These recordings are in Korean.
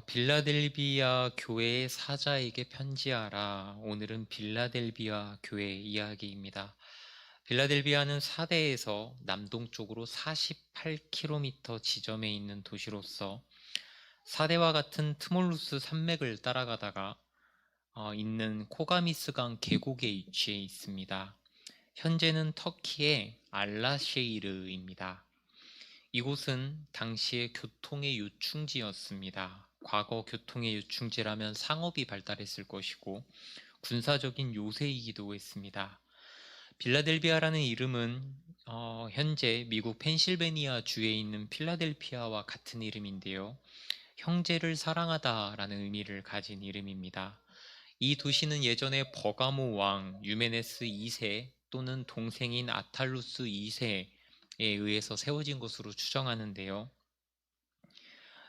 빌라델비아 교회의 사자에게 편지하라. 오늘은 빌라델비아 교회 이야기입니다. 빌라델비아는 사대에서 남동쪽으로 48km 지점에 있는 도시로서 사대와 같은 트몰루스 산맥을 따라가다가 있는 코가미스강 계곡에 위치해 있습니다. 현재는 터키의 알라셰이르입니다. 이곳은 당시의 교통의 요충지였습니다. 과거 교통의 요충지라면 상업이 발달했을 것이고 군사적인 요새이기도 했습니다. 빌라델비아라는 이름은 현재 미국 펜실베니아 주에 있는 필라델피아와 같은 이름인데요. 형제를 사랑하다라는 의미를 가진 이름입니다. 이 도시는 예전에 버가모 왕 유메네스 2세 또는 동생인 아탈루스 2세에 의해서 세워진 것으로 추정하는데요.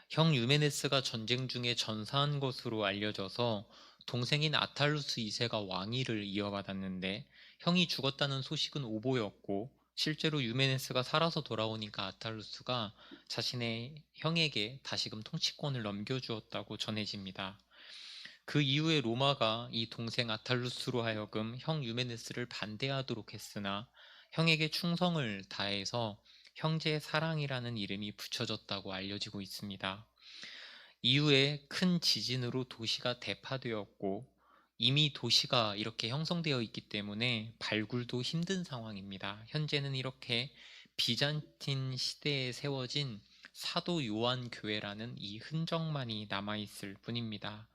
형 유메네스가 전쟁 중에 전사한 것으로 알려져서 동생인 아탈루스 2세가 왕위를 이어받았는데 형이 죽었다는 소식은 오보였고 실제로 유메네스가 살아서 돌아오니까 아탈루스가 자신의 형에게 다시금 통치권을 넘겨주었다고 전해집니다. 그 이후에 로마가 이 동생 아탈루스로 하여금 형 유메네스를 반대하도록 했으나 형에게 충성을 다해서 형제의 사랑이라는 이름이 붙여졌다고 알려지고 있습니다. 이후에 큰 지진으로 도시가 대파되었고 이미 도시가 이렇게 형성되어 있기 때문에 발굴도 힘든 상황입니다. 현재는 이렇게 비잔틴 시대에 세워진 사도 요한 교회라는 이 흔적만이 남아있을 뿐입니다.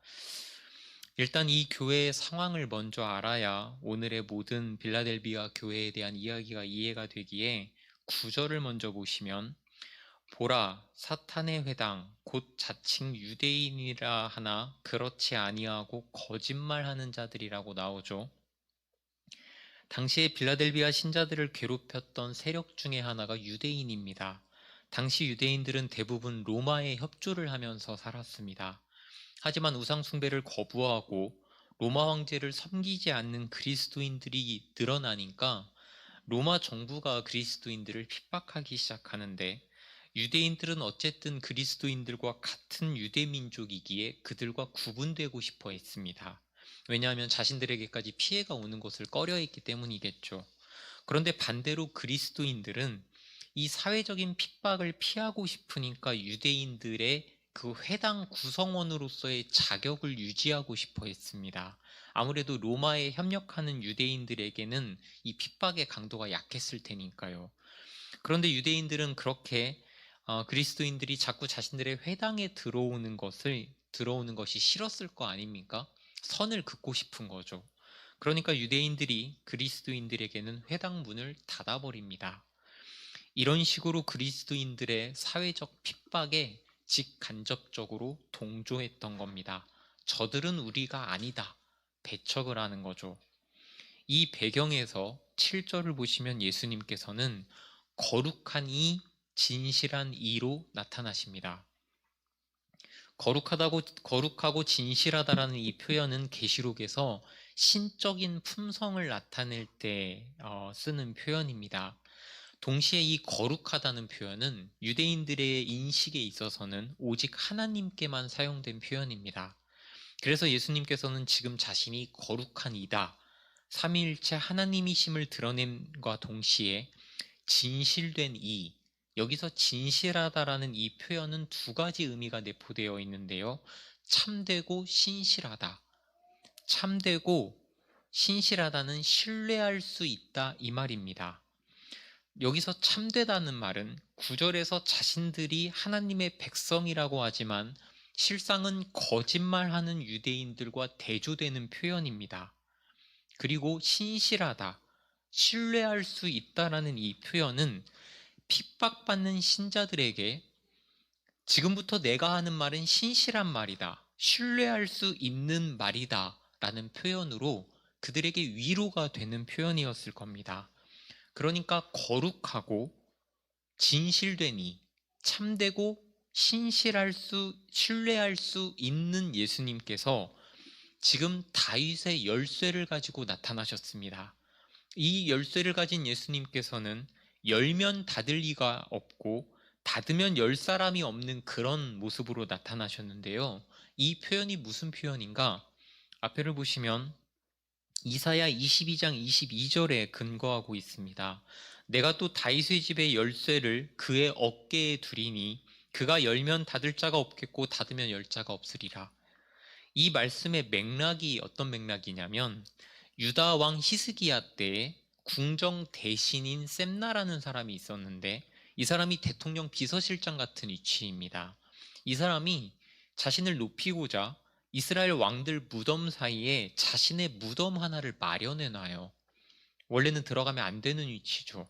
일단 이 교회의 상황을 먼저 알아야 오늘의 모든 빌라델비아 교회에 대한 이야기가 이해가 되기에 9절을 먼저 보시면 보라 사탄의 회당 곧 자칭 유대인이라 하나 그렇지 아니하고 거짓말하는 자들이라고 나오죠. 당시에 빌라델비아 신자들을 괴롭혔던 세력 중에 하나가 유대인입니다. 당시 유대인들은 대부분 로마에 협조를 하면서 살았습니다. 하지만 우상 숭배를 거부하고 로마 황제를 섬기지 않는 그리스도인들이 늘어나니까 로마 정부가 그리스도인들을 핍박하기 시작하는데 유대인들은 어쨌든 그리스도인들과 같은 유대 민족이기에 그들과 구분되고 싶어 했습니다. 왜냐하면 자신들에게까지 피해가 오는 것을 꺼려했기 때문이겠죠. 그런데 반대로 그리스도인들은 이 사회적인 핍박을 피하고 싶으니까 유대인들의 그 회당 구성원으로서의 자격을 유지하고 싶어 했습니다. 아무래도 로마에 협력하는 유대인들에게는 이 핍박의 강도가 약했을 테니까요. 그런데 유대인들은 그렇게 그리스도인들이 자꾸 자신들의 회당에 들어오는 것이 싫었을 거 아닙니까? 선을 긋고 싶은 거죠. 그러니까 유대인들이 그리스도인들에게는 회당 문을 닫아버립니다. 이런 식으로 그리스도인들의 사회적 핍박에 직간접적으로 동조했던 겁니다. 저들은 우리가 아니다. 배척을 하는 거죠. 이 배경에서 7절을 보시면 예수님께서는 거룩한 이, 진실한 이로 나타나십니다. 거룩하고 진실하다라는 이 표현은 계시록에서 신적인 품성을 나타낼 때 쓰는 표현입니다. 동시에 이 거룩하다는 표현은 유대인들의 인식에 있어서는 오직 하나님께만 사용된 표현입니다. 그래서 예수님께서는 지금 자신이 거룩한 이다, 삼위일체 하나님이심을 드러냄과 동시에 진실된 이, 여기서 진실하다라는 이 표현은 두 가지 의미가 내포되어 있는데요. 참되고 신실하다. 참되고 신실하다는 신뢰할 수 있다 이 말입니다. 여기서 참되다는 말은 9절에서 자신들이 하나님의 백성이라고 하지만 실상은 거짓말하는 유대인들과 대조되는 표현입니다. 그리고 신실하다, 신뢰할 수 있다라는 이 표현은 핍박받는 신자들에게 지금부터 내가 하는 말은 신실한 말이다, 신뢰할 수 있는 말이다 라는 표현으로 그들에게 위로가 되는 표현이었을 겁니다. 그러니까 거룩하고 진실되니 참되고 신뢰할 수 있는 예수님께서 지금 다윗의 열쇠를 가지고 나타나셨습니다. 이 열쇠를 가진 예수님께서는 열면 닫을 리가 없고 닫으면 열 사람이 없는 그런 모습으로 나타나셨는데요. 이 표현이 무슨 표현인가? 앞에를 보시면 이사야 22장 22절에 근거하고 있습니다. 내가 또 다윗의 집의 열쇠를 그의 어깨에 두리니 그가 열면 닫을 자가 없겠고 닫으면 열 자가 없으리라. 이 말씀의 맥락이 어떤 맥락이냐면 유다 왕 히스기야 때에 궁정 대신인 셈나라는 사람이 있었는데 이 사람이 대통령 비서실장 같은 위치입니다. 이 사람이 자신을 높이고자 이스라엘 왕들 무덤 사이에 자신의 무덤 하나를 마련해 놔요. 원래는 들어가면 안 되는 위치죠.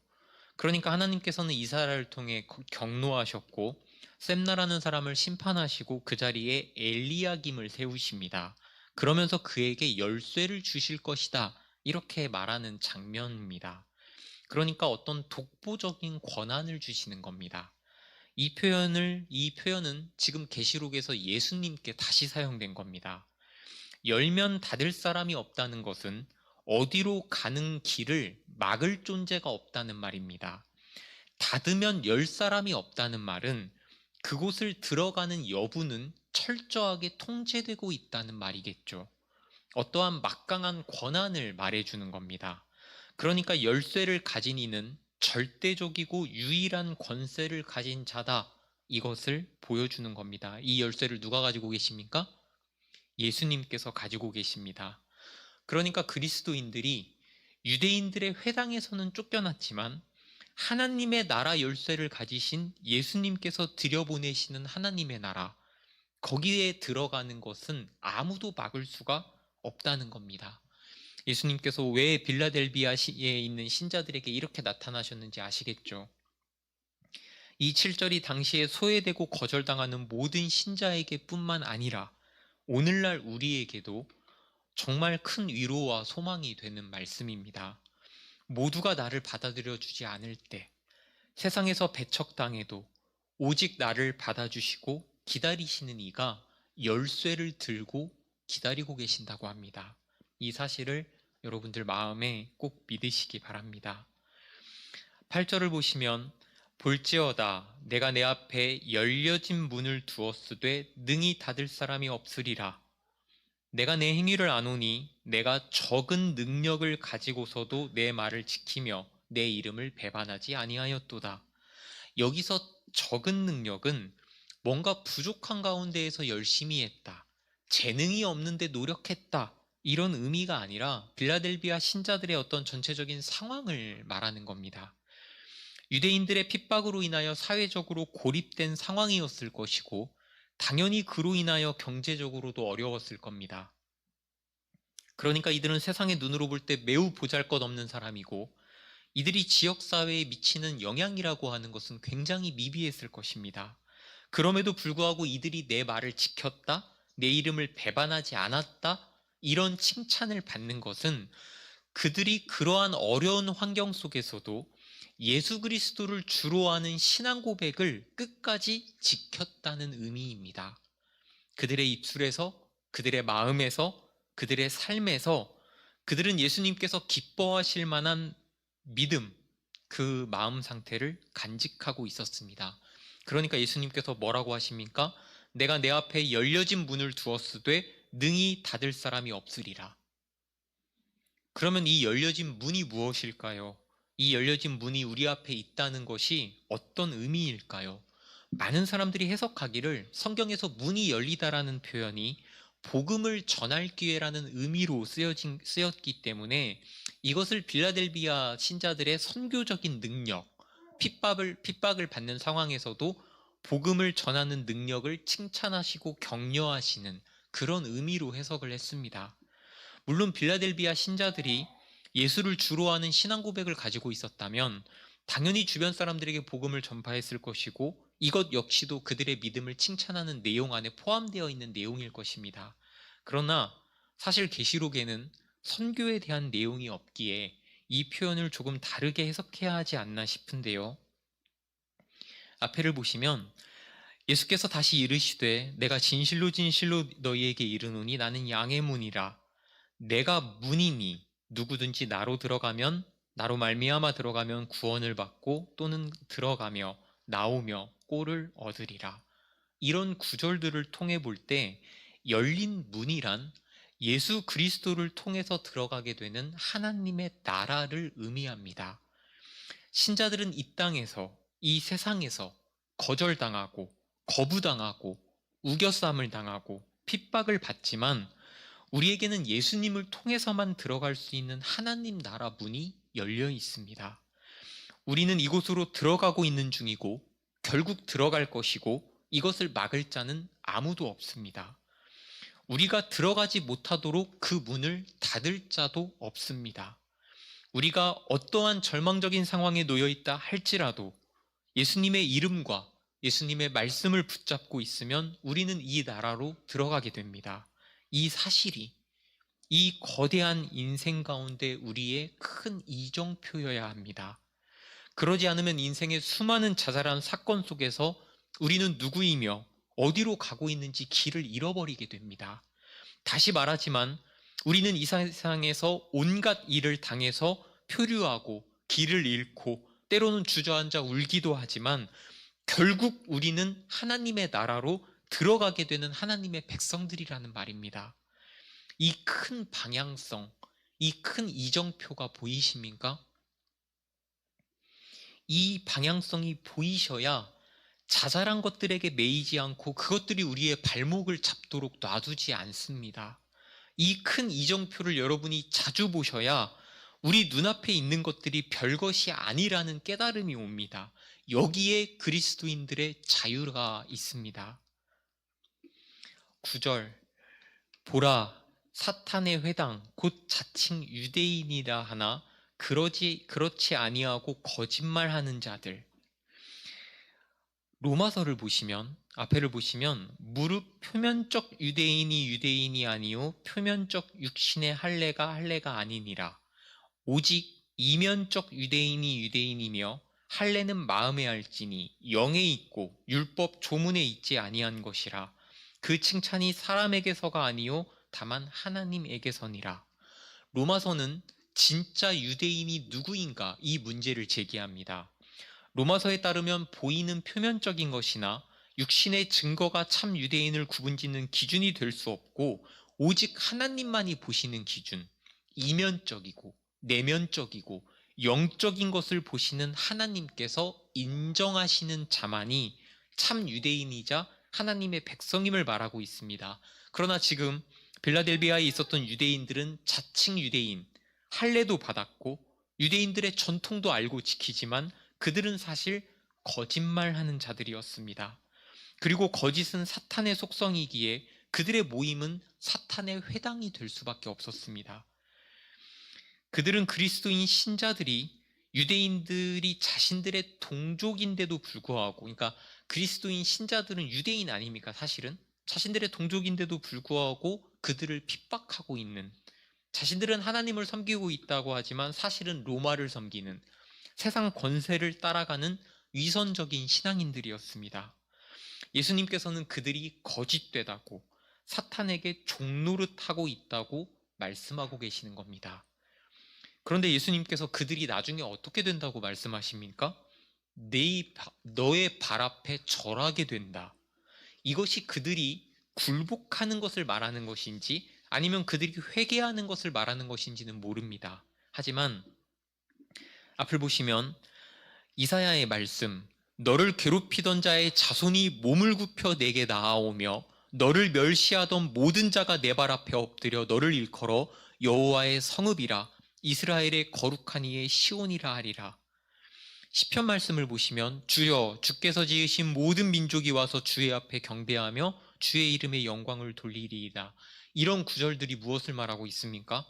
그러니까 하나님께서는 이스라엘을 통해 경노하셨고 셈나라는 사람을 심판하시고 그 자리에 엘리야김을 세우십니다. 그러면서 그에게 열쇠를 주실 것이다. 이렇게 말하는 장면입니다. 그러니까 어떤 독보적인 권한을 주시는 겁니다. 이 표현은 지금 계시록에서 예수님께 다시 사용된 겁니다. 열면 닫을 사람이 없다는 것은 어디로 가는 길을 막을 존재가 없다는 말입니다. 닫으면 열 사람이 없다는 말은 그곳을 들어가는 여부는 철저하게 통제되고 있다는 말이겠죠. 어떠한 막강한 권한을 말해주는 겁니다. 그러니까 열쇠를 가진 이는 절대적이고 유일한 권세를 가진 자다. 이것을 보여주는 겁니다. 이 열쇠를 누가 가지고 계십니까? 예수님께서 가지고 계십니다. 그러니까 그리스도인들이 유대인들의 회당에서는 쫓겨났지만 하나님의 나라 열쇠를 가지신 예수님께서 들여보내시는 하나님의 나라, 거기에 들어가는 것은 아무도 막을 수가 없다는 겁니다. 예수님께서 왜 빌라델비아에 있는 신자들에게 이렇게 나타나셨는지 아시겠죠? 이 7절이 당시에 소외되고 거절당하는 모든 신자에게 뿐만 아니라 오늘날 우리에게도 정말 큰 위로와 소망이 되는 말씀입니다. 모두가 나를 받아들여 주지 않을 때, 세상에서 배척당해도 오직 나를 받아주시고 기다리시는 이가 열쇠를 들고 기다리고 계신다고 합니다. 이 사실을 여러분들 마음에 꼭 믿으시기 바랍니다. 8절을 보시면 볼지어다 내가 내 앞에 열려진 문을 두었으되 능히 닫을 사람이 없으리라. 내가 내 행위를 아노니 내가 적은 능력을 가지고서도 내 말을 지키며 내 이름을 배반하지 아니하였도다. 여기서 적은 능력은 뭔가 부족한 가운데에서 열심히 했다. 재능이 없는데 노력했다. 이런 의미가 아니라 빌라델비아 신자들의 어떤 전체적인 상황을 말하는 겁니다. 유대인들의 핍박으로 인하여 사회적으로 고립된 상황이었을 것이고 당연히 그로 인하여 경제적으로도 어려웠을 겁니다. 그러니까 이들은 세상의 눈으로 볼 때 매우 보잘것없는 사람이고 이들이 지역사회에 미치는 영향이라고 하는 것은 굉장히 미비했을 것입니다. 그럼에도 불구하고 이들이 내 말을 지켰다, 내 이름을 배반하지 않았다, 이런 칭찬을 받는 것은 그들이 그러한 어려운 환경 속에서도 예수 그리스도를 주로 하는 신앙 고백을 끝까지 지켰다는 의미입니다. 그들의 입술에서, 그들의 마음에서, 그들의 삶에서 그들은 예수님께서 기뻐하실 만한 믿음, 그 마음 상태를 간직하고 있었습니다. 그러니까 예수님께서 뭐라고 하십니까? 내가 내 앞에 열려진 문을 두었으되 능히 닫을 사람이 없으리라. 그러면 이 열려진 문이 무엇일까요? 이 열려진 문이 우리 앞에 있다는 것이 어떤 의미일까요? 많은 사람들이 해석하기를 성경에서 문이 열리다라는 표현이 복음을 전할 기회라는 의미로 쓰였기 때문에 이것을 빌라델비아 신자들의 선교적인 능력, 핍박을 받는 상황에서도 복음을 전하는 능력을 칭찬하시고 격려하시는 그런 의미로 해석을 했습니다. 물론 빌라델비아 신자들이 예수를 주로 하는 신앙 고백을 가지고 있었다면 당연히 주변 사람들에게 복음을 전파했을 것이고 이것 역시도 그들의 믿음을 칭찬하는 내용 안에 포함되어 있는 내용일 것입니다. 그러나 사실 계시록에는 선교에 대한 내용이 없기에 이 표현을 조금 다르게 해석해야 하지 않나 싶은데요. 앞에를 보시면 예수께서 다시 이르시되 내가 진실로 진실로 너희에게 이르노니 나는 양의 문이라. 내가 문이니 누구든지 나로 말미암아 들어가면 구원을 받고 또는 들어가며 나오며 꼴을 얻으리라. 이런 구절들을 통해 볼 때 열린 문이란 예수 그리스도를 통해서 들어가게 되는 하나님의 나라를 의미합니다. 신자들은 이 땅에서, 이 세상에서 거절당하고 거부당하고 우겨쌈을 당하고 핍박을 받지만 우리에게는 예수님을 통해서만 들어갈 수 있는 하나님 나라 문이 열려 있습니다. 우리는 이곳으로 들어가고 있는 중이고 결국 들어갈 것이고 이것을 막을 자는 아무도 없습니다. 우리가 들어가지 못하도록 그 문을 닫을 자도 없습니다. 우리가 어떠한 절망적인 상황에 놓여 있다 할지라도 예수님의 이름과 예수님의 말씀을 붙잡고 있으면 우리는 이 나라로 들어가게 됩니다. 이 사실이 이 거대한 인생 가운데 우리의 큰 이정표여야 합니다. 그러지 않으면 인생의 수많은 자잘한 사건 속에서 우리는 누구이며 어디로 가고 있는지 길을 잃어버리게 됩니다. 다시 말하지만 우리는 이 세상에서 온갖 일을 당해서 표류하고 길을 잃고 때로는 주저앉아 울기도 하지만 결국 우리는 하나님의 나라로 들어가게 되는 하나님의 백성들이라는 말입니다. 이 큰 방향성, 이 큰 이정표가 보이십니까? 이 방향성이 보이셔야 자잘한 것들에게 매이지 않고 그것들이 우리의 발목을 잡도록 놔두지 않습니다. 이 큰 이정표를 여러분이 자주 보셔야 우리 눈앞에 있는 것들이 별것이 아니라는 깨달음이 옵니다. 여기에 그리스도인들의 자유가 있습니다. 9절 보라 사탄의 회당 곧 자칭 유대인이라 하나 그렇지 아니하고 거짓말하는 자들. 로마서를 보시면 앞에를 보시면 무릇 표면적 유대인이 아니요 표면적 육신의 할례가 아니니라. 오직 이면적 유대인이며 할례는 마음에 알지니 영에 있고 율법 조문에 있지 아니한 것이라. 그 칭찬이 사람에게서가 아니요 다만 하나님에게서니라. 로마서는 진짜 유대인이 누구인가 이 문제를 제기합니다. 로마서에 따르면 보이는 표면적인 것이나 육신의 증거가 참 유대인을 구분짓는 기준이 될 수 없고 오직 하나님만이 보시는 기준, 이면적이고 내면적이고 영적인 것을 보시는 하나님께서 인정하시는 자만이 참 유대인이자 하나님의 백성임을 말하고 있습니다. 그러나 지금 빌라델비아에 있었던 유대인들은 자칭 유대인, 할례도 받았고 유대인들의 전통도 알고 지키지만 그들은 사실 거짓말하는 자들이었습니다. 그리고 거짓은 사탄의 속성이기에 그들의 모임은 사탄의 회당이 될 수밖에 없었습니다. 그들은 그리스도인 신자들이 유대인들이 자신들의 동족인데도 불구하고, 그러니까 그리스도인 신자들은 유대인 아닙니까? 사실은 자신들의 동족인데도 불구하고 그들을 핍박하고 있는, 자신들은 하나님을 섬기고 있다고 하지만 사실은 로마를 섬기는, 세상 권세를 따라가는 위선적인 신앙인들이었습니다. 예수님께서는 그들이 거짓되다고, 사탄에게 종노릇하고 있다고 말씀하고 계시는 겁니다. 그런데 예수님께서 그들이 나중에 어떻게 된다고 말씀하십니까? 너의 발 앞에 절하게 된다. 이것이 그들이 굴복하는 것을 말하는 것인지 아니면 그들이 회개하는 것을 말하는 것인지는 모릅니다. 하지만 앞을 보시면 이사야의 말씀, 너를 괴롭히던 자의 자손이 몸을 굽혀 내게 나아오며 너를 멸시하던 모든 자가 내 발 앞에 엎드려 너를 일컬어 여호와의 성읍이라 이스라엘의 거룩한 이의 시온이라 하리라. 시편 말씀을 보시면 주여 주께서 지으신 모든 민족이 와서 주의 앞에 경배하며 주의 이름의 영광을 돌리리이다. 이런 구절들이 무엇을 말하고 있습니까?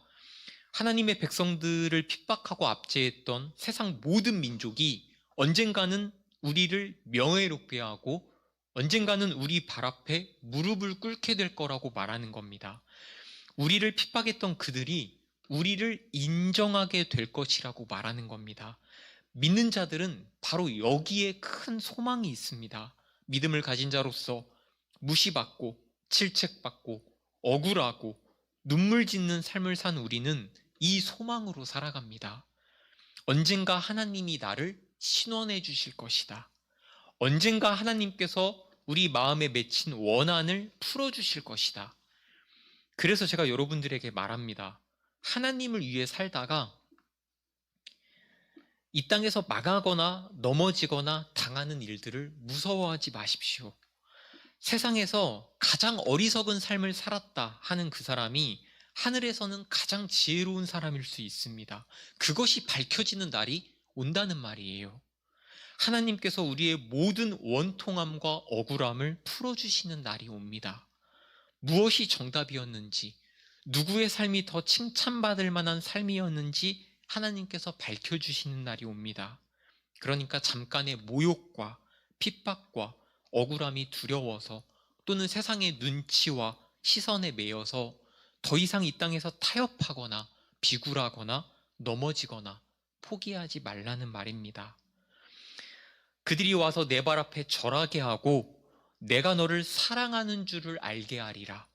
하나님의 백성들을 핍박하고 압제했던 세상 모든 민족이 언젠가는 우리를 명예롭게 하고 언젠가는 우리 발 앞에 무릎을 꿇게 될 거라고 말하는 겁니다. 우리를 핍박했던 그들이 우리를 인정하게 될 것이라고 말하는 겁니다. 믿는 자들은 바로 여기에 큰 소망이 있습니다. 믿음을 가진 자로서 무시받고 질책받고 억울하고 눈물 짓는 삶을 산 우리는 이 소망으로 살아갑니다. 언젠가 하나님이 나를 신원해 주실 것이다. 언젠가 하나님께서 우리 마음에 맺힌 원한을 풀어주실 것이다. 그래서 제가 여러분들에게 말합니다. 하나님을 위해 살다가 이 땅에서 망하거나 넘어지거나 당하는 일들을 무서워하지 마십시오. 세상에서 가장 어리석은 삶을 살았다 하는 그 사람이 하늘에서는 가장 지혜로운 사람일 수 있습니다. 그것이 밝혀지는 날이 온다는 말이에요. 하나님께서 우리의 모든 원통함과 억울함을 풀어주시는 날이 옵니다. 무엇이 정답이었는지, 누구의 삶이 더 칭찬받을 만한 삶이었는지 하나님께서 밝혀주시는 날이 옵니다. 그러니까 잠깐의 모욕과 핍박과 억울함이 두려워서 또는 세상의 눈치와 시선에 매여서 더 이상 이 땅에서 타협하거나 비굴하거나 넘어지거나 포기하지 말라는 말입니다. 그들이 와서 내 발 앞에 절하게 하고 내가 너를 사랑하는 줄을 알게 하리라.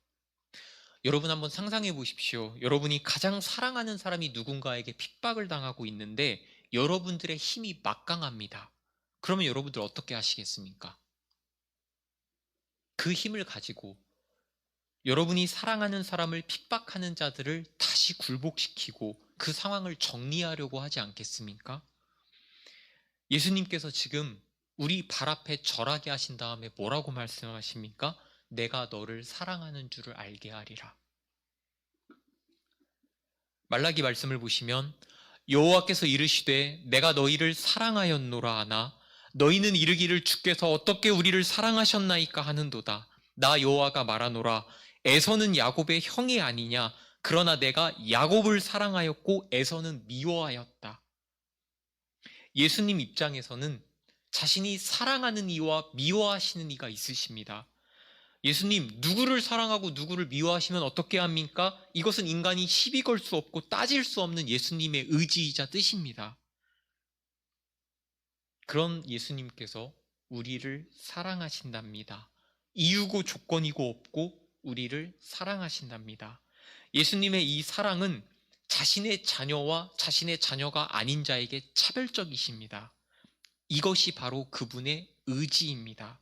여러분 한번 상상해 보십시오. 여러분이 가장 사랑하는 사람이 누군가에게 핍박을 당하고 있는데 여러분들의 힘이 막강합니다. 그러면 여러분들 어떻게 하시겠습니까? 그 힘을 가지고 여러분이 사랑하는 사람을 핍박하는 자들을 다시 굴복시키고 그 상황을 정리하려고 하지 않겠습니까? 예수님께서 지금 우리 발 앞에 절하게 하신 다음에 뭐라고 말씀하십니까? 내가 너를 사랑하는 줄을 알게 하리라. 말라기 말씀을 보시면 여호와께서 이르시되 내가 너희를 사랑하였노라 하나 너희는 이르기를 주께서 어떻게 우리를 사랑하셨나이까 하는도다. 나 여호와가 말하노라 에서는 야곱의 형이 아니냐 그러나 내가 야곱을 사랑하였고 에서는 미워하였다. 예수님 입장에서는 자신이 사랑하는 이와 미워하시는 이가 있으십니다. 예수님, 누구를 사랑하고 누구를 미워하시면 어떻게 합니까? 이것은 인간이 시비 걸 수 없고 따질 수 없는 예수님의 의지이자 뜻입니다. 그런 예수님께서 우리를 사랑하신답니다. 이유고 조건이고 없고 우리를 사랑하신답니다. 예수님의 이 사랑은 자신의 자녀와 자신의 자녀가 아닌 자에게 차별적이십니다. 이것이 바로 그분의 의지입니다.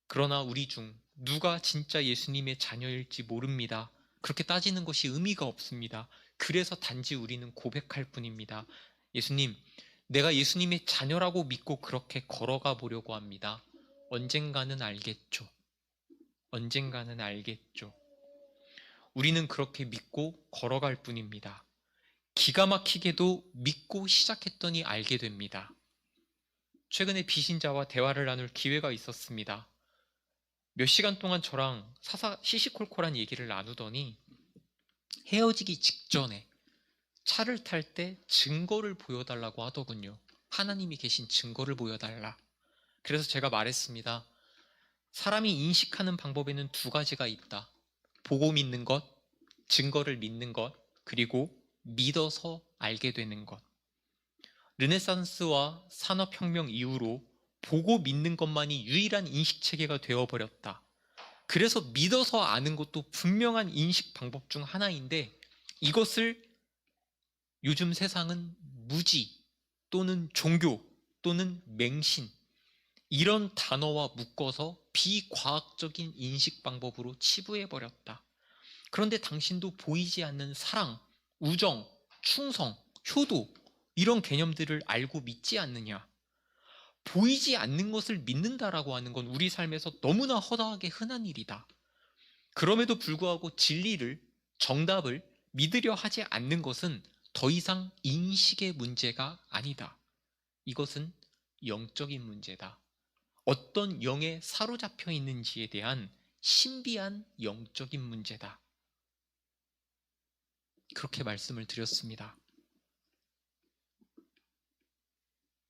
그러나 우리 중 누가 진짜 예수님의 자녀일지 모릅니다. 그렇게 따지는 것이 의미가 없습니다. 그래서 단지 우리는 고백할 뿐입니다. 예수님, 내가 예수님의 자녀라고 믿고 그렇게 걸어가 보려고 합니다. 언젠가는 알겠죠. 언젠가는 알겠죠. 우리는 그렇게 믿고 걸어갈 뿐입니다. 기가 막히게도 믿고 시작했더니 알게 됩니다. 최근에 비신자와 대화를 나눌 기회가 있었습니다. 몇 시간 동안 저랑 시시콜콜한 얘기를 나누더니 헤어지기 직전에 차를 탈 때 증거를 보여달라고 하더군요. 하나님이 계신 증거를 보여달라. 그래서 제가 말했습니다. 사람이 인식하는 방법에는 두 가지가 있다. 보고 믿는 것, 증거를 믿는 것, 그리고 믿어서 알게 되는 것. 르네상스와 산업혁명 이후로 보고 믿는 것만이 유일한 인식체계가 되어버렸다. 그래서 믿어서 아는 것도 분명한 인식 방법 중 하나인데 이것을 요즘 세상은 무지 또는 종교 또는 맹신 이런 단어와 묶어서 비과학적인 인식 방법으로 치부해버렸다. 그런데 당신도 보이지 않는 사랑, 우정, 충성, 효도 이런 개념들을 알고 믿지 않느냐? 보이지 않는 것을 믿는다라고 하는 건 우리 삶에서 너무나 허다하게 흔한 일이다. 그럼에도 불구하고 진리를, 정답을 믿으려 하지 않는 것은 더 이상 인식의 문제가 아니다. 이것은 영적인 문제다. 어떤 영에 사로잡혀 있는지에 대한 신비한 영적인 문제다. 그렇게 말씀을 드렸습니다.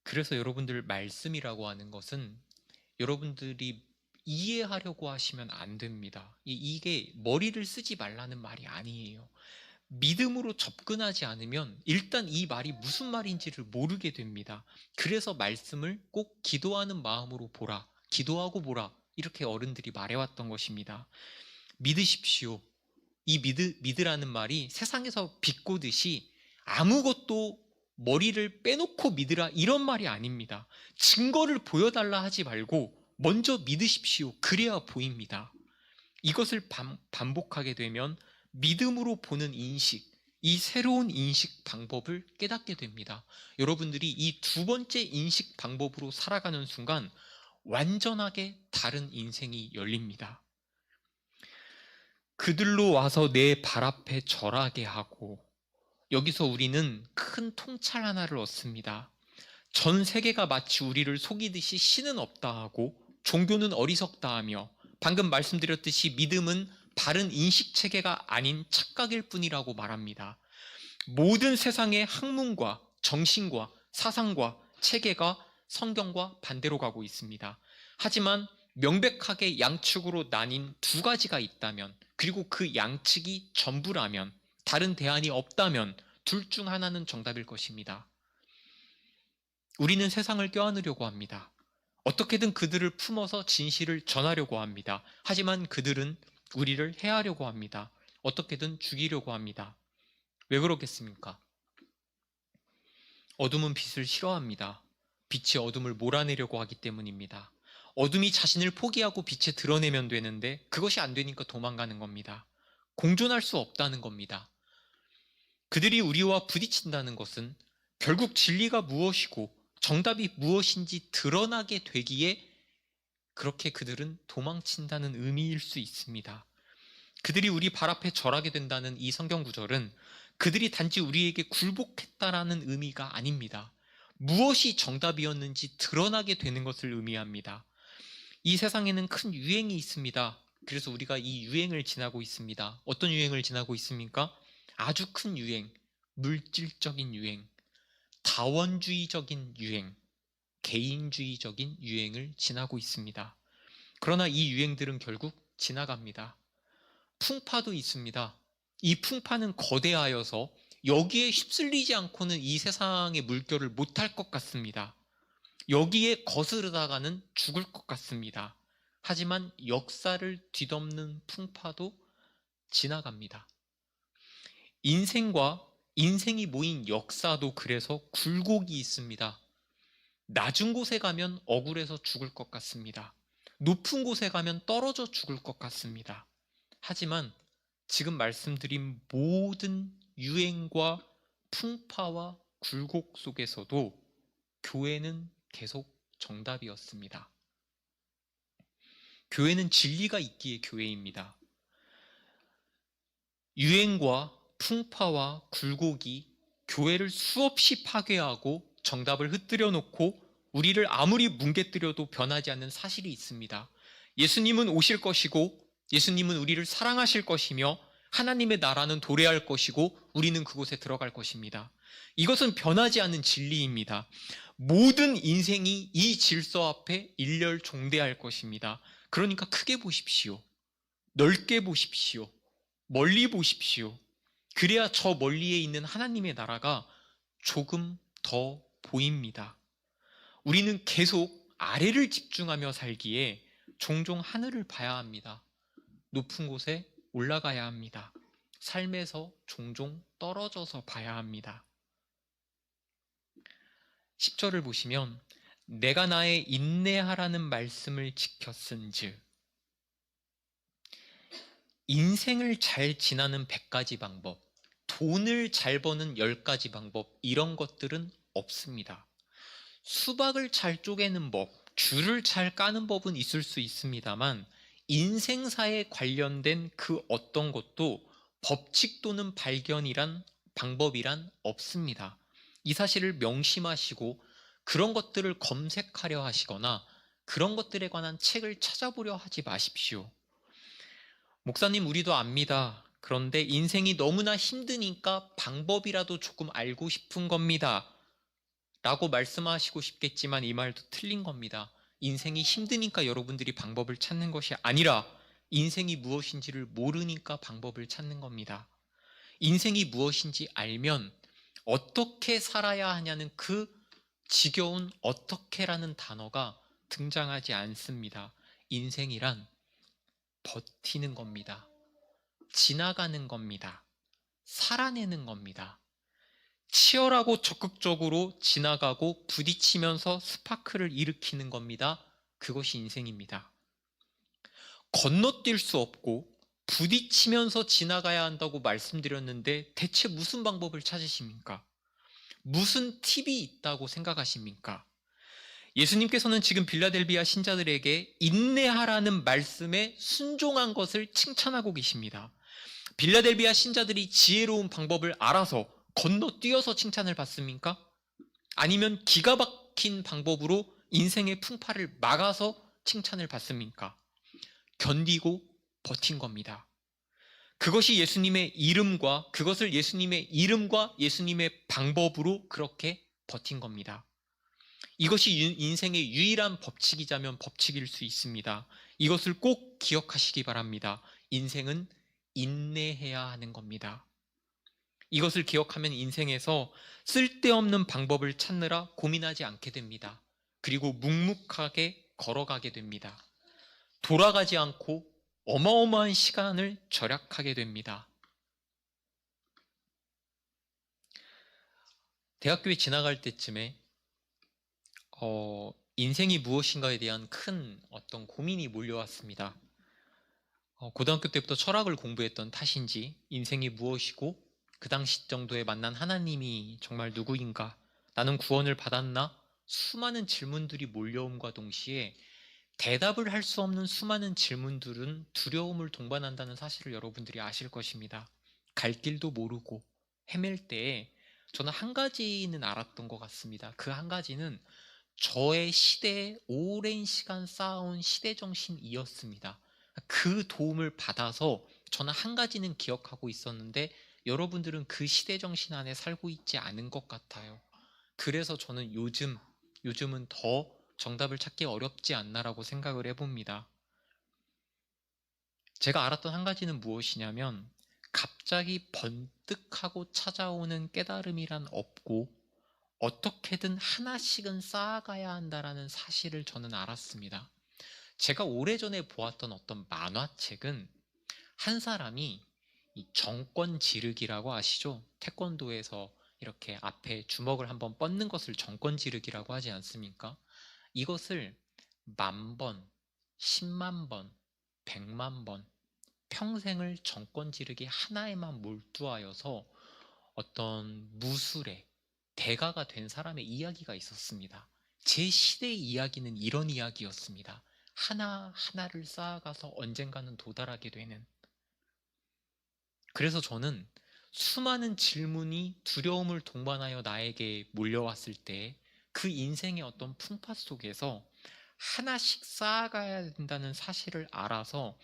그래서 여러분들 말씀이라고 하는 것은 여러분들이 이해하려고 하시면 안 됩니다. 이게 머리를 쓰지 말라는 말이 아니에요. 믿음으로 접근하지 않으면 일단 이 말이 무슨 말인지를 모르게 됩니다. 그래서 말씀을 꼭 기도하는 마음으로 보라, 기도하고 보라 이렇게 어른들이 말해왔던 것입니다. 믿으십시오. 이 믿으라는 말이 세상에서 비꼬듯이 아무것도 머리를 빼놓고 믿으라 이런 말이 아닙니다. 증거를 보여달라 하지 말고 먼저 믿으십시오. 그래야 보입니다. 이것을 반복하게 되면 믿음으로 보는 인식, 이 새로운 인식 방법을 깨닫게 됩니다. 여러분들이 이 두 번째 인식 방법으로 살아가는 순간 완전하게 다른 인생이 열립니다. 그들로 와서 내 발 앞에 절하게 하고, 여기서 우리는 큰 통찰 하나를 얻습니다. 전 세계가 마치 우리를 속이듯이 신은 없다 하고 종교는 어리석다 하며, 방금 말씀드렸듯이 믿음은 바른 인식 체계가 아닌 착각일 뿐이라고 말합니다. 모든 세상의 학문과 정신과 사상과 체계가 성경과 반대로 가고 있습니다. 하지만 명백하게 양측으로 나뉜 두 가지가 있다면, 그리고 그 양측이 전부라면, 다른 대안이 없다면 둘 중 하나는 정답일 것입니다. 우리는 세상을 껴안으려고 합니다. 어떻게든 그들을 품어서 진실을 전하려고 합니다. 하지만 그들은 우리를 해하려고 합니다. 어떻게든 죽이려고 합니다. 왜 그러겠습니까? 어둠은 빛을 싫어합니다. 빛이 어둠을 몰아내려고 하기 때문입니다. 어둠이 자신을 포기하고 빛에 드러내면 되는데 그것이 안 되니까 도망가는 겁니다. 공존할 수 없다는 겁니다. 그들이 우리와 부딪힌다는 것은 결국 진리가 무엇이고 정답이 무엇인지 드러나게 되기에 그렇게 그들은 도망친다는 의미일 수 있습니다. 그들이 우리 발 앞에 절하게 된다는 이 성경 구절은 그들이 단지 우리에게 굴복했다라는 의미가 아닙니다. 무엇이 정답이었는지 드러나게 되는 것을 의미합니다. 이 세상에는 큰 유행이 있습니다. 그래서 우리가 이 유행을 지나고 있습니다. 어떤 유행을 지나고 있습니까? 아주 큰 유행, 물질적인 유행, 다원주의적인 유행, 개인주의적인 유행을 지나고 있습니다. 그러나 이 유행들은 결국 지나갑니다. 풍파도 있습니다. 이 풍파는 거대하여서 여기에 휩쓸리지 않고는 이 세상의 물결을 못할 것 같습니다. 여기에 거스르다가는 죽을 것 같습니다. 하지만 역사를 뒤덮는 풍파도 지나갑니다. 인생이 모인 역사도 그래서 굴곡이 있습니다. 낮은 곳에 가면 억울해서 죽을 것 같습니다. 높은 곳에 가면 떨어져 죽을 것 같습니다. 하지만 지금 말씀드린 모든 유행과 풍파와 굴곡 속에서도 교회는 계속 정답이었습니다. 교회는 진리가 있기에 교회입니다. 유행과 풍파와 굴곡이 교회를 수없이 파괴하고 정답을 흩뜨려 놓고 우리를 아무리 뭉개뜨려도 변하지 않는 사실이 있습니다. 예수님은 오실 것이고 예수님은 우리를 사랑하실 것이며 하나님의 나라는 도래할 것이고 우리는 그곳에 들어갈 것입니다. 이것은 변하지 않는 진리입니다. 모든 인생이 이 질서 앞에 일렬종대할 것입니다. 그러니까 크게 보십시오. 넓게 보십시오. 멀리 보십시오. 그래야 저 멀리에 있는 하나님의 나라가 조금 더 보입니다. 우리는 계속 아래를 집중하며 살기에 종종 하늘을 봐야 합니다. 높은 곳에 올라가야 합니다. 삶에서 종종 떨어져서 봐야 합니다. 10절을 보시면 내가 나의 인내하라는 말씀을 지켰은즉, 인생을 잘 지나는 100가지 방법, 돈을 잘 버는 10가지 방법, 이런 것들은 없습니다. 수박을 잘 쪼개는 법, 귤을 잘 까는 법은 있을 수 있습니다만 인생사에 관련된 그 어떤 것도 법칙 또는 발견이란 방법이란 없습니다. 이 사실을 명심하시고 그런 것들을 검색하려 하시거나 그런 것들에 관한 책을 찾아보려 하지 마십시오. 목사님, 우리도 압니다. 그런데 인생이 너무나 힘드니까 방법이라도 조금 알고 싶은 겁니다. 라고 말씀하시고 싶겠지만 이 말도 틀린 겁니다. 인생이 힘드니까 여러분들이 방법을 찾는 것이 아니라 인생이 무엇인지를 모르니까 방법을 찾는 겁니다. 인생이 무엇인지 알면 어떻게 살아야 하냐는 그 지겨운 어떻게라는 단어가 등장하지 않습니다. 인생이란 버티는 겁니다. 지나가는 겁니다. 살아내는 겁니다. 치열하고 적극적으로 지나가고 부딪히면서 스파크를 일으키는 겁니다. 그것이 인생입니다. 건너뛸 수 없고 부딪히면서 지나가야 한다고 말씀드렸는데 대체 무슨 방법을 찾으십니까? 무슨 팁이 있다고 생각하십니까? 예수님께서는 지금 빌라델비아 신자들에게 인내하라는 말씀에 순종한 것을 칭찬하고 계십니다. 빌라델비아 신자들이 지혜로운 방법을 알아서 건너뛰어서 칭찬을 받습니까? 아니면 기가 막힌 방법으로 인생의 풍파를 막아서 칭찬을 받습니까? 견디고 버틴 겁니다. 그것을 예수님의 이름과 예수님의 방법으로 그렇게 버틴 겁니다. 이것이 인생의 유일한 법칙이자면 법칙일 수 있습니다. 이것을 꼭 기억하시기 바랍니다. 인생은 인내해야 하는 겁니다. 이것을 기억하면 인생에서 쓸데없는 방법을 찾느라 고민하지 않게 됩니다. 그리고 묵묵하게 걸어가게 됩니다. 돌아가지 않고 어마어마한 시간을 절약하게 됩니다. 대학교에 지나갈 때쯤에 인생이 무엇인가에 대한 큰 어떤 고민이 몰려왔습니다. 고등학교 때부터 철학을 공부했던 탓인지 인생이 무엇이고 그 당시 정도에 만난 하나님이 정말 누구인가, 나는 구원을 받았나, 수많은 질문들이 몰려옴과 동시에 대답을 할 수 없는 수많은 질문들은 두려움을 동반한다는 사실을 여러분들이 아실 것입니다. 갈 길도 모르고 헤맬 때에 저는 한 가지는 알았던 것 같습니다. 그 한 가지는 저의 시대에 오랜 시간 쌓아온 시대정신이었습니다. 그 도움을 받아서 저는 한 가지는 기억하고 있었는데 여러분들은 그 시대정신 안에 살고 있지 않은 것 같아요. 그래서 저는 요즘은 더 정답을 찾기 어렵지 않나라고 생각을 해봅니다. 제가 알았던 한 가지는 무엇이냐면 갑자기 번뜩하고 찾아오는 깨달음이란 없고 어떻게든 하나씩은 쌓아가야 한다라는 사실을 저는 알았습니다. 제가 오래전에 보았던 어떤 만화책은 한 사람이 이 정권 지르기라고 아시죠? 태권도에서 이렇게 앞에 주먹을 한번 뻗는 것을 정권 지르기라고 하지 않습니까? 이것을 10,000번, 100,000번, 100,000번 평생을 정권 지르기 하나에만 몰두하여서 어떤 무술의 대가가 된 사람의 이야기가 있었습니다. 제 시대의 이야기는 이런 이야기였습니다. 하나하나를 쌓아가서 언젠가는 도달하게 되는. 그래서 저는 수많은 질문이 두려움을 동반하여 나에게 몰려왔을 때 그 인생의 어떤 풍파 속에서 하나씩 쌓아가야 된다는 사실을 알아서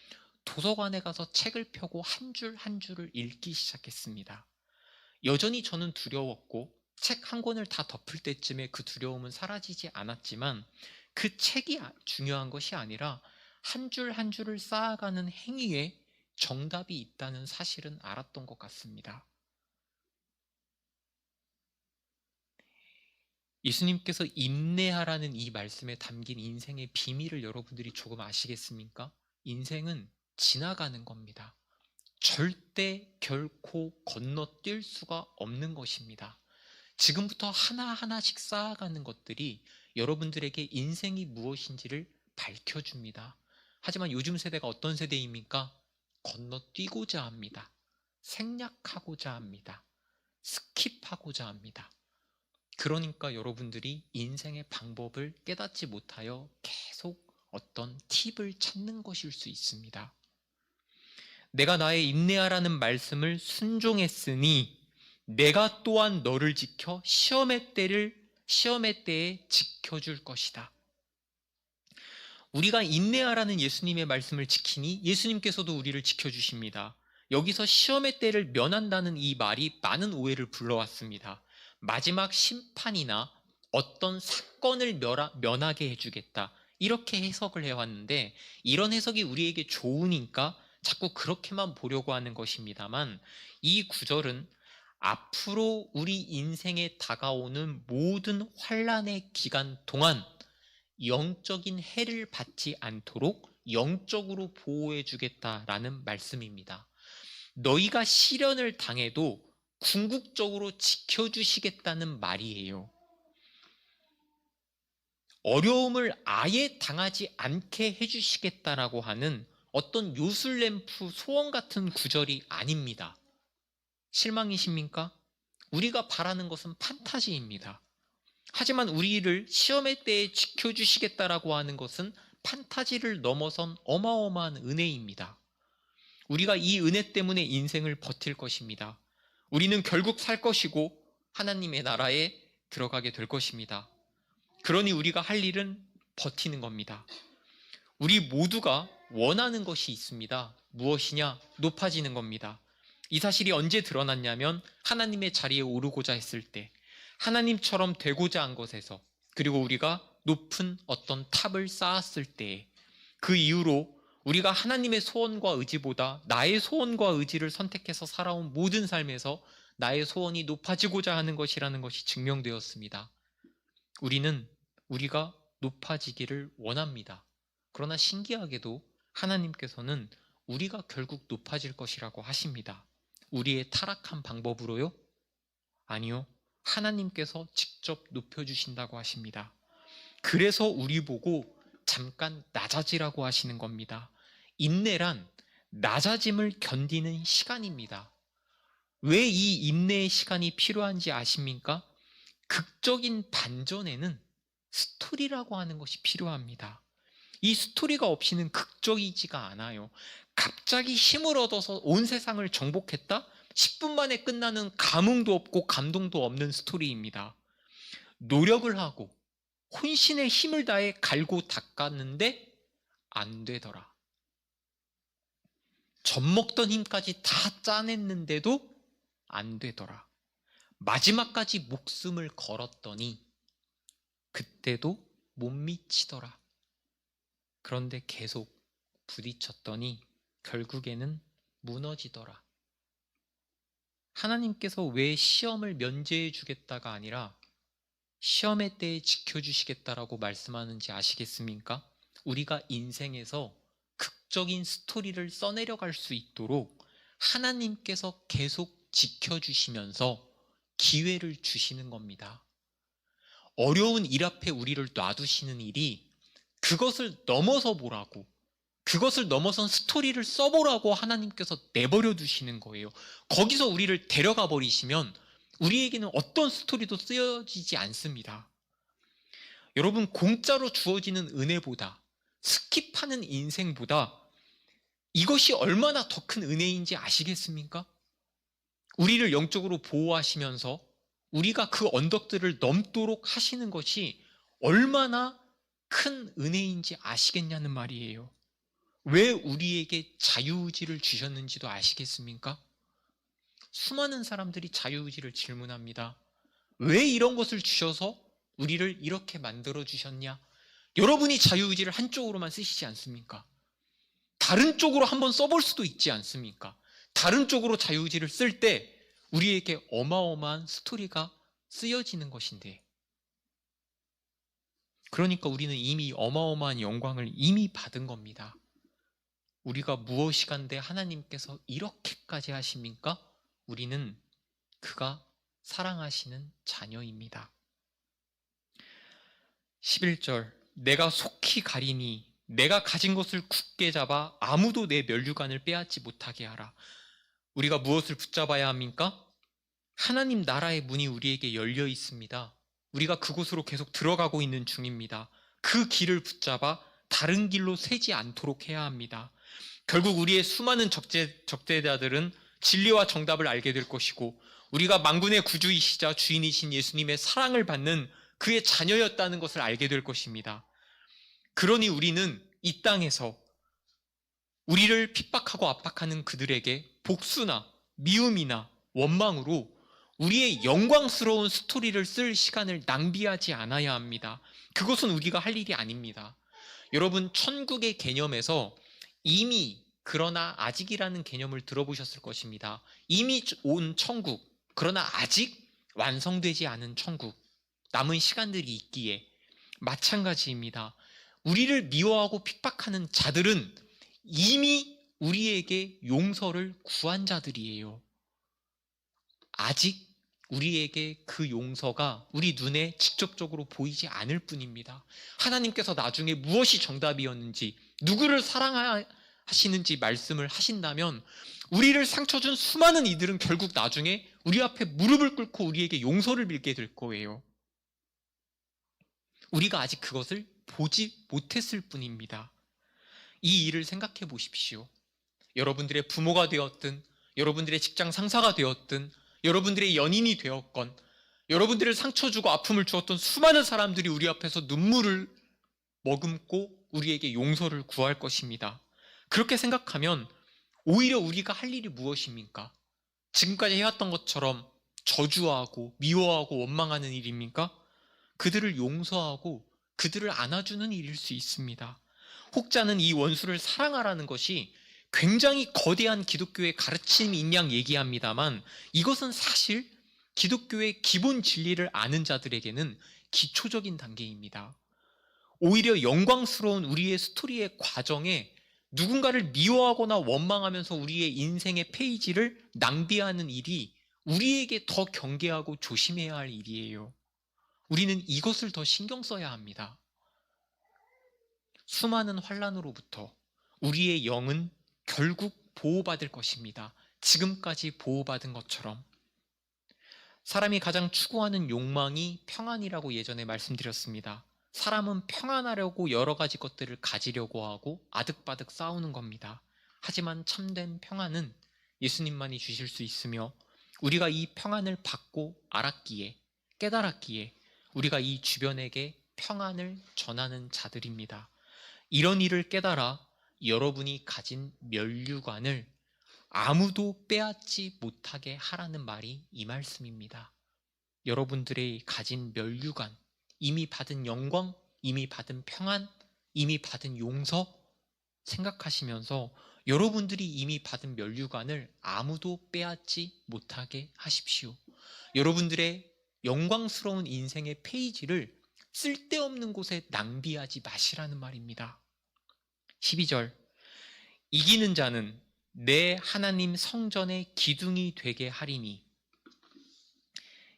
도서관에 가서 책을 펴고 한 줄 한 줄을 읽기 시작했습니다. 여전히 저는 두려웠고 책 한 권을 다 덮을 때쯤에 그 두려움은 사라지지 않았지만 그 책이 중요한 것이 아니라 한 줄 한 줄을 쌓아가는 행위에 정답이 있다는 사실은 알았던 것 같습니다. 예수님께서 인내하라는 이 말씀에 담긴 인생의 비밀을 여러분들이 조금 아시겠습니까? 인생은 지나가는 겁니다. 절대 결코 건너뛸 수가 없는 것입니다. 지금부터 하나하나씩 쌓아가는 것들이 여러분들에게 인생이 무엇인지를 밝혀줍니다. 하지만 요즘 세대가 어떤 세대입니까? 건너뛰고자 합니다. 생략하고자 합니다. 스킵하고자 합니다. 그러니까 여러분들이 인생의 방법을 깨닫지 못하여 계속 어떤 팁을 찾는 것일 수 있습니다. 내가 나의 인내하라는 말씀을 순종했으니 내가 또한 너를 지켜 시험의 때에 지켜줄 것이다. 우리가 인내하라는 예수님의 말씀을 지키니 예수님께서도 우리를 지켜주십니다. 여기서 시험의 때를 면한다는 이 말이 많은 오해를 불러왔습니다. 마지막 심판이나 어떤 사건을 면하게 해주겠다, 이렇게 해석을 해왔는데 이런 해석이 우리에게 좋으니까 자꾸 그렇게만 보려고 하는 것입니다만 이 구절은 앞으로 우리 인생에 다가오는 모든 환난의 기간 동안 영적인 해를 받지 않도록 영적으로 보호해 주겠다라는 말씀입니다. 너희가 시련을 당해도 궁극적으로 지켜주시겠다는 말이에요. 어려움을 아예 당하지 않게 해주시겠다라고 하는 어떤 요술램프 소원 같은 구절이 아닙니다. 실망이십니까? 우리가 바라는 것은 판타지입니다. 하지만 우리를 시험의 때에 지켜주시겠다라고 하는 것은 판타지를 넘어선 어마어마한 은혜입니다. 우리가 이 은혜 때문에 인생을 버틸 것입니다. 우리는 결국 살 것이고 하나님의 나라에 들어가게 될 것입니다. 그러니 우리가 할 일은 버티는 겁니다. 우리 모두가 원하는 것이 있습니다. 무엇이냐? 높아지는 겁니다. 이 사실이 언제 드러났냐면 하나님의 자리에 오르고자 했을 때, 하나님처럼 되고자 한 것에서, 그리고 우리가 높은 어떤 탑을 쌓았을 때에, 그 이후로 우리가 하나님의 소원과 의지보다 나의 소원과 의지를 선택해서 살아온 모든 삶에서 나의 소원이 높아지고자 하는 것이라는 것이 증명되었습니다. 우리가 높아지기를 원합니다. 그러나 신기하게도 하나님께서는 우리가 결국 높아질 것이라고 하십니다. 우리의 타락한 방법으로요? 아니요. 하나님께서 직접 높여주신다고 하십니다. 그래서 우리 보고 잠깐 낮아지라고 하시는 겁니다. 인내란 낮아짐을 견디는 시간입니다. 왜 이 인내의 시간이 필요한지 아십니까? 극적인 반전에는 스토리라고 하는 것이 필요합니다. 이 스토리가 없이는 극적이지가 않아요. 갑자기 힘을 얻어서 온 세상을 정복했다? 10분 만에 끝나는 감흥도 없고 감동도 없는 스토리입니다. 노력을 하고 혼신의 힘을 다해 갈고 닦았는데 안 되더라. 젖먹던 힘까지 다 짜냈는데도 안 되더라. 마지막까지 목숨을 걸었더니 그때도 못 미치더라. 그런데 계속 부딪혔더니 결국에는 무너지더라. 하나님께서 왜 시험을 면제해 주겠다가 아니라 시험의 때에 지켜주시겠다라고 말씀하는지 아시겠습니까? 우리가 인생에서 극적인 스토리를 써내려갈 수 있도록 하나님께서 계속 지켜주시면서 기회를 주시는 겁니다. 어려운 일 앞에 우리를 놔두시는 일이 그것을 넘어서 보라고, 그것을 넘어선 스토리를 써보라고 하나님께서 내버려 두시는 거예요. 거기서 우리를 데려가 버리시면 우리에게는 어떤 스토리도 쓰여지지 않습니다. 여러분, 공짜로 주어지는 은혜보다, 스킵하는 인생보다 이것이 얼마나 더 큰 은혜인지 아시겠습니까? 우리를 영적으로 보호하시면서 우리가 그 언덕들을 넘도록 하시는 것이 얼마나 큰 은혜인지 아시겠냐는 말이에요. 왜 우리에게 자유의지를 주셨는지도 아시겠습니까? 수많은 사람들이 자유의지를 질문합니다. 왜 이런 것을 주셔서 우리를 이렇게 만들어 주셨냐? 여러분이 자유의지를 한쪽으로만 쓰시지 않습니까? 다른 쪽으로 한번 써볼 수도 있지 않습니까? 다른 쪽으로 자유의지를 쓸 때 우리에게 어마어마한 스토리가 쓰여지는 것인데, 그러니까 우리는 이미 어마어마한 영광을 이미 받은 겁니다. 우리가 무엇이간데 하나님께서 이렇게까지 하십니까? 우리는 그가 사랑하시는 자녀입니다. 11절, 내가 속히 가리니 내가 가진 것을 굳게 잡아 아무도 내 면류관을 빼앗지 못하게 하라. 우리가 무엇을 붙잡아야 합니까? 하나님 나라의 문이 우리에게 열려 있습니다. 우리가 그곳으로 계속 들어가고 있는 중입니다. 그 길을 붙잡아 다른 길로 새지 않도록 해야 합니다. 결국 우리의 수많은 적대자들은 진리와 정답을 알게 될 것이고, 우리가 만군의 구주이시자 주인이신 예수님의 사랑을 받는 그의 자녀였다는 것을 알게 될 것입니다. 그러니 우리는 이 땅에서 우리를 핍박하고 압박하는 그들에게 복수나 미움이나 원망으로 우리의 영광스러운 스토리를 쓸 시간을 낭비하지 않아야 합니다. 그것은 우리가 할 일이 아닙니다. 여러분, 천국의 개념에서 이미 그러나 아직이라는 개념을 들어보셨을 것입니다. 이미 온 천국, 그러나 아직 완성되지 않은 천국, 남은 시간들이 있기에 마찬가지입니다. 우리를 미워하고 핍박하는 자들은 이미 우리에게 용서를 구한 자들이에요. 아직 우리에게 그 용서가 우리 눈에 직접적으로 보이지 않을 뿐입니다. 하나님께서 나중에 무엇이 정답이었는지, 누구를 사랑하시는지 말씀을 하신다면 우리를 상처 준 수많은 이들은 결국 나중에 우리 앞에 무릎을 꿇고 우리에게 용서를 빌게 될 거예요. 우리가 아직 그것을 보지 못했을 뿐입니다. 이 일을 생각해 보십시오. 여러분들의 부모가 되었든, 여러분들의 직장 상사가 되었든, 여러분들의 연인이 되었건, 여러분들을 상처 주고 아픔을 주었던 수많은 사람들이 우리 앞에서 눈물을 머금고 우리에게 용서를 구할 것입니다. 그렇게 생각하면 오히려 우리가 할 일이 무엇입니까? 지금까지 해왔던 것처럼 저주하고 미워하고 원망하는 일입니까? 그들을 용서하고 그들을 안아주는 일일 수 있습니다. 혹자는 이 원수를 사랑하라는 것이 굉장히 거대한 기독교의 가르침인 양 얘기합니다만, 이것은 사실 기독교의 기본 진리를 아는 자들에게는 기초적인 단계입니다. 오히려 영광스러운 우리의 스토리의 과정에 누군가를 미워하거나 원망하면서 우리의 인생의 페이지를 낭비하는 일이 우리에게 더 경계하고 조심해야 할 일이에요. 우리는 이것을 더 신경 써야 합니다. 수많은 환난으로부터 우리의 영은 결국 보호받을 것입니다. 지금까지 보호받은 것처럼. 사람이 가장 추구하는 욕망이 평안이라고 예전에 말씀드렸습니다. 사람은 평안하려고 여러 가지 것들을 가지려고 하고 아득바득 싸우는 겁니다. 하지만 참된 평안은 예수님만이 주실 수 있으며, 우리가 이 평안을 받고 알았기에, 깨달았기에 우리가 이 주변에게 평안을 전하는 자들입니다. 이런 일을 깨달아 여러분이 가진 면류관을 아무도 빼앗지 못하게 하라는 말이 이 말씀입니다. 여러분들의 가진 면류관, 이미 받은 영광, 이미 받은 평안, 이미 받은 용서 생각하시면서 여러분들이 이미 받은 면류관을 아무도 빼앗지 못하게 하십시오. 여러분들의 영광스러운 인생의 페이지를 쓸데없는 곳에 낭비하지 마시라는 말입니다. 12절, 이기는 자는 내 하나님 성전의 기둥이 되게 하리니.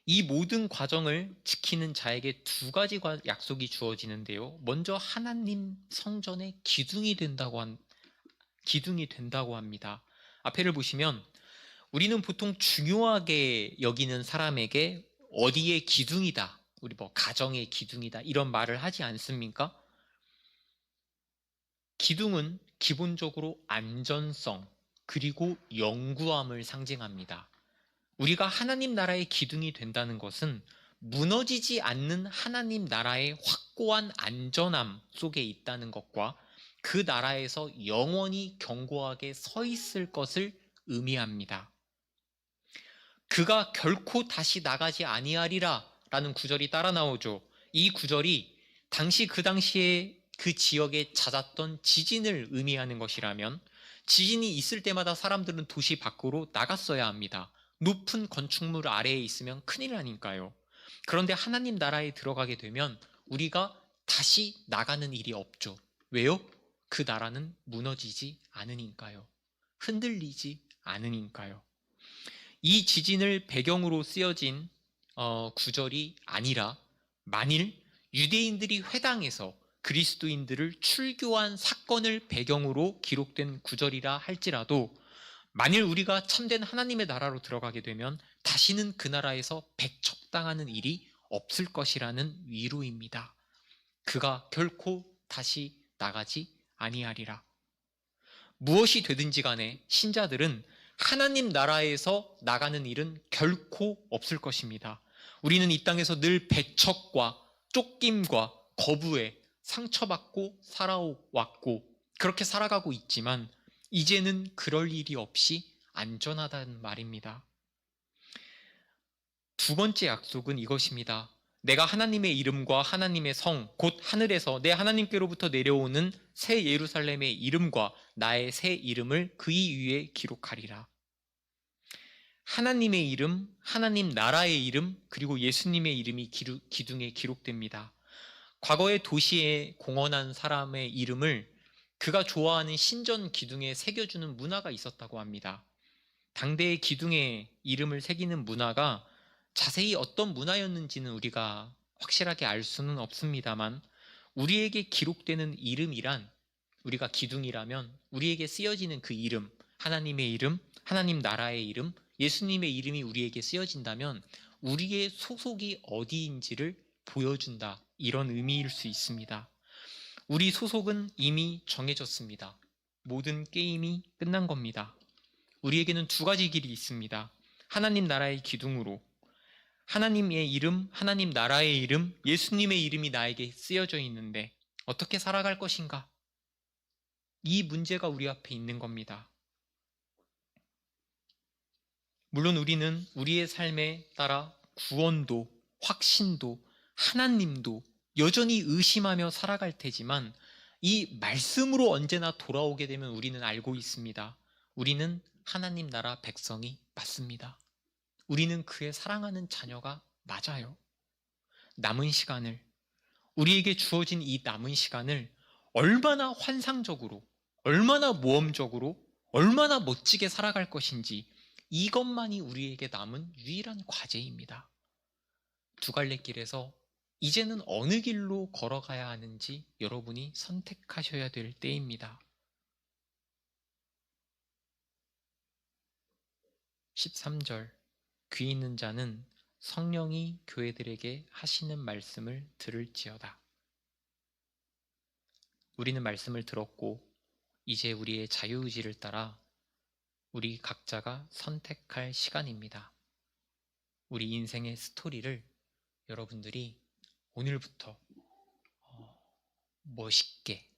이 모든 과정을 지키는 자에게 두 가지 약속이 주어지는데요. 먼저 하나님 성전의 기둥이 된다고 합니다. 앞에를 보시면 우리는 보통 중요하게 여기는 사람에게 어디의 기둥이다, 우리 가정의 기둥이다 이런 말을 하지 않습니까? 기둥은 기본적으로 안전성 그리고 영구함을 상징합니다. 우리가 하나님 나라의 기둥이 된다는 것은 무너지지 않는 하나님 나라의 확고한 안전함 속에 있다는 것과 그 나라에서 영원히 견고하게 서 있을 것을 의미합니다. 그가 결코 다시 나가지 아니하리라 라는 구절이 따라 나오죠. 이 구절이 그 당시에 그 지역에 잦았던 지진을 의미하는 것이라면, 지진이 있을 때마다 사람들은 도시 밖으로 나갔어야 합니다. 높은 건축물 아래에 있으면 큰일 나니까요. 그런데 하나님 나라에 들어가게 되면 우리가 다시 나가는 일이 없죠. 왜요? 그 나라는 무너지지 않으니까요. 흔들리지 않으니까요. 이 지진을 배경으로 쓰여진 구절이 아니라, 만일 유대인들이 회당에서 그리스도인들을 출교한 사건을 배경으로 기록된 구절이라 할지라도, 만일 우리가 참된 하나님의 나라로 들어가게 되면 다시는 그 나라에서 배척당하는 일이 없을 것이라는 위로입니다. 그가 결코 다시 나가지 아니하리라. 무엇이 되든지 간에 신자들은 하나님 나라에서 나가는 일은 결코 없을 것입니다. 우리는 이 땅에서 늘 배척과 쫓김과 거부에 상처받고 살아왔고 그렇게 살아가고 있지만, 이제는 그럴 일이 없이 안전하다는 말입니다. 두 번째 약속은 이것입니다. 내가 하나님의 이름과 하나님의 성, 곧 하늘에서 내 하나님께로부터 내려오는 새 예루살렘의 이름과 나의 새 이름을 그의 위에 기록하리라. 하나님의 이름, 하나님 나라의 이름, 그리고 예수님의 이름이 기둥에 기록됩니다. 과거의 도시에 공헌한 사람의 이름을 그가 좋아하는 신전 기둥에 새겨주는 문화가 있었다고 합니다. 당대의 기둥에 이름을 새기는 문화가 자세히 어떤 문화였는지는 우리가 확실하게 알 수는 없습니다만, 우리에게 기록되는 이름이란, 우리가 기둥이라면 우리에게 쓰여지는 그 이름, 하나님의 이름, 하나님 나라의 이름, 예수님의 이름이 우리에게 쓰여진다면 우리의 소속이 어디인지를 보여준다, 이런 의미일 수 있습니다. 우리 소속은 이미 정해졌습니다. 모든 게임이 끝난 겁니다. 우리에게는 두 가지 길이 있습니다. 하나님 나라의 기둥으로, 하나님의 이름, 하나님 나라의 이름, 예수님의 이름이 나에게 쓰여져 있는데 어떻게 살아갈 것인가? 이 문제가 우리 앞에 있는 겁니다. 물론 우리는 우리의 삶에 따라 구원도, 확신도, 하나님도 여전히 의심하며 살아갈 테지만, 이 말씀으로 언제나 돌아오게 되면 우리는 알고 있습니다. 우리는 하나님 나라 백성이 맞습니다. 우리는 그의 사랑하는 자녀가 맞아요. 남은 시간을, 우리에게 주어진 이 남은 시간을 얼마나 환상적으로, 얼마나 모험적으로, 얼마나 멋지게 살아갈 것인지, 이것만이 우리에게 남은 유일한 과제입니다. 두 갈래 길에서 이제는 어느 길로 걸어가야 하는지 여러분이 선택하셔야 될 때입니다. 13절, 귀 있는 자는 성령이 교회들에게 하시는 말씀을 들을지어다. 우리는 말씀을 들었고 이제 우리의 자유의지를 따라 우리 각자가 선택할 시간입니다. 우리 인생의 스토리를 여러분들이 오늘부터 멋있게,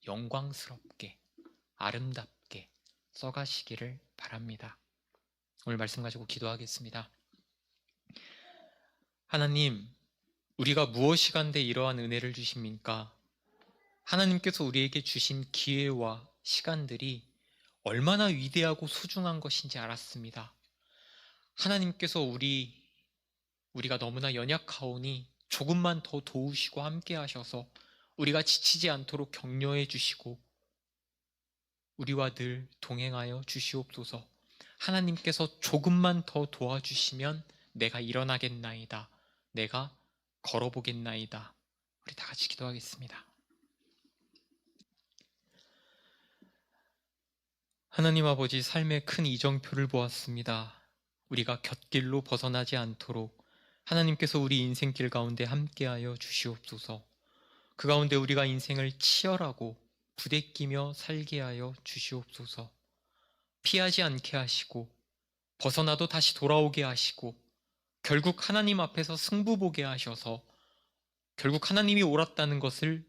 영광스럽게, 아름답게 써가시기를 바랍니다. 오늘 말씀 가지고 기도하겠습니다. 하나님, 우리가 무엇이간데 이러한 은혜를 주십니까? 하나님께서 우리에게 주신 기회와 시간들이 얼마나 위대하고 소중한 것인지 알았습니다. 하나님께서 우리가 너무나 연약하오니 조금만 더 도우시고 함께 하셔서 우리가 지치지 않도록 격려해 주시고 우리와 늘 동행하여 주시옵소서. 하나님께서 조금만 더 도와주시면 내가 일어나겠나이다, 내가 걸어보겠나이다. 우리 다 같이 기도하겠습니다. 하나님 아버지, 삶의 큰 이정표를 보았습니다. 우리가 곁길로 벗어나지 않도록 하나님께서 우리 인생길 가운데 함께하여 주시옵소서. 그 가운데 우리가 인생을 치열하고 부대끼며 살게 하여 주시옵소서. 피하지 않게 하시고 벗어나도 다시 돌아오게 하시고 결국 하나님 앞에서 승부 보게 하셔서 결국 하나님이 옳았다는 것을,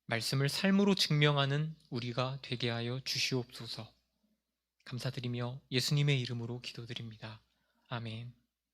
말씀을 삶으로 증명하는 우리가 되게 하여 주시옵소서. 감사드리며 예수님의 이름으로 기도드립니다. 아멘.